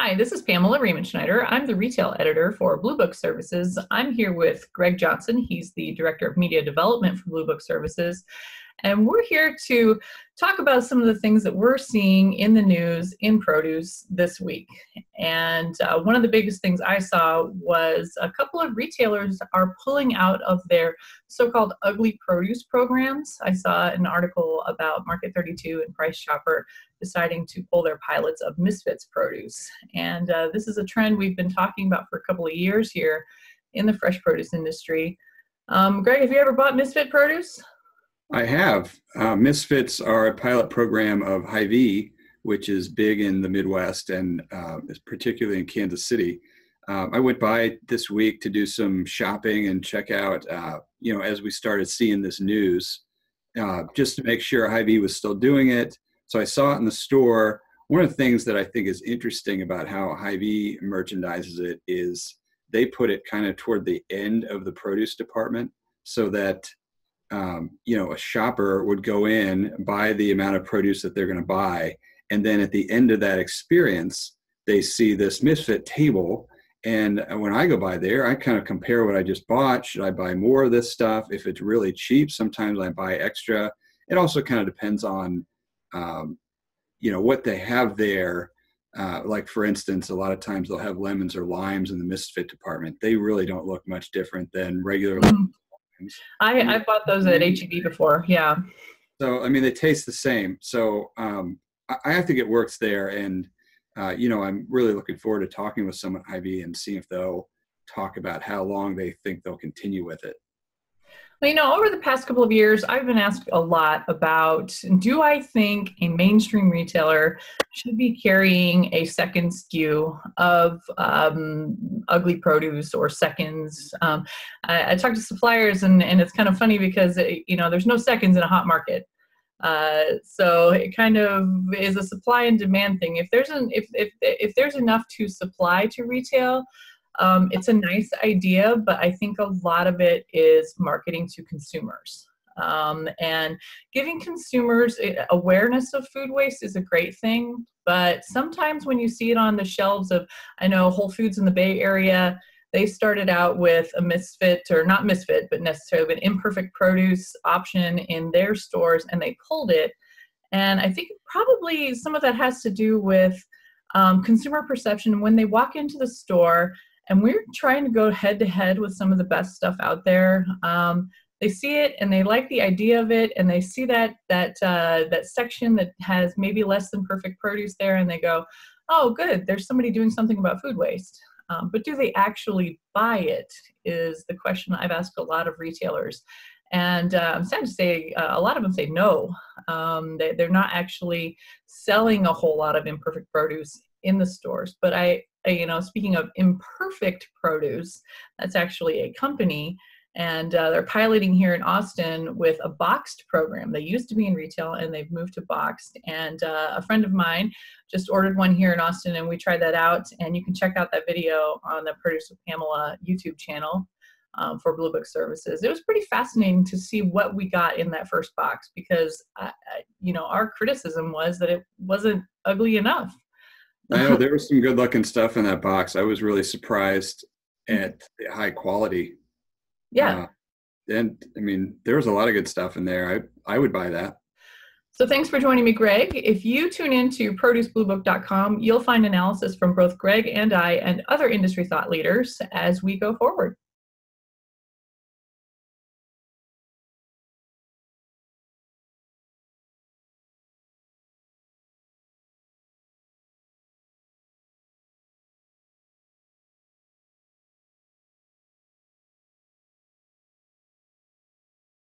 Hi, this is Pamela Riemenschneider. I'm the retail editor for Blue Book Services. I'm here with Greg Johnson. He's the director of media development for Blue Book Services. And we're here to talk about some of the things that we're seeing in the news in produce this week. And one of the biggest things I saw was a couple of retailers are pulling out of their so-called ugly produce programs. I saw an article about Market 32 and Price Chopper deciding to pull their pilots of Misfit Produce. And this is a trend we've been talking about for a couple of years here in the fresh produce industry. Greg, have you ever bought Misfit Produce? I have. Misfits are a pilot program of Hy-Vee, which is big in the Midwest and particularly in Kansas City. I went by this week to do some shopping and check out, as we started seeing this news, just to make sure Hy-Vee was still doing it. So I saw it in the store. One of the things that I think is interesting about how Hy-Vee merchandises it is they put it kind of toward the end of the produce department so that a shopper would go in, buy the amount of produce that they're going to buy, and then at the end of that experience, they see this Misfit table. And when I go by there, I kind of compare what I just bought. Should I buy more of this stuff? If it's really cheap, sometimes I buy extra. It also kind of depends on, what they have there. Like, for instance, a lot of times they'll have lemons or limes in the Misfit department. They really don't look much different than regular lemons. I bought those at H-E-B before, yeah. So, I mean, they taste the same. So I think it works there. And, I'm really looking forward to talking with someone at Hy-Vee and seeing if they'll talk about how long they think they'll continue with it. Well, over the past couple of years, I've been asked a lot about, do I think a mainstream retailer should be carrying a second SKU of ugly produce or seconds? I talked to suppliers, and it's kind of funny because, there's no seconds in a hot market. So it kind of is a supply and demand thing. If there's enough to supply to retail, it's a nice idea, but I think a lot of it is marketing to consumers. And giving consumers awareness of food waste is a great thing, but sometimes when you see it on the shelves of, I know Whole Foods in the Bay Area, they started out with a Misfit, or not Misfit, but necessarily an imperfect produce option in their stores, and they pulled it. And I think probably some of that has to do with consumer perception. When they walk into the store, and we're trying to go head to head with some of the best stuff out there, they see it and they like the idea of it, and they see that section that has maybe less than perfect produce there, and they go, oh, good, there's somebody doing something about food waste. But do they actually buy it is the question I've asked a lot of retailers. And I'm sad to say a lot of them say no. They're not actually selling a whole lot of imperfect produce in the stores. But speaking of imperfect produce, that's actually a company, and they're piloting here in Austin with a boxed program. They used to be in retail, and they've moved to boxed. And a friend of mine just ordered one here in Austin, and we tried that out. And you can check out that video on the Produce with Pamela YouTube channel for Blue Book Services. It was pretty fascinating to see what we got in that first box, because our criticism was that it wasn't ugly enough. I know there was some good looking stuff in that box. I was really surprised at the high quality. Yeah. And I mean, there was a lot of good stuff in there. I would buy that. So thanks for joining me, Greg. If you tune into producebluebook.com, you'll find analysis from both Greg and I and other industry thought leaders as we go forward.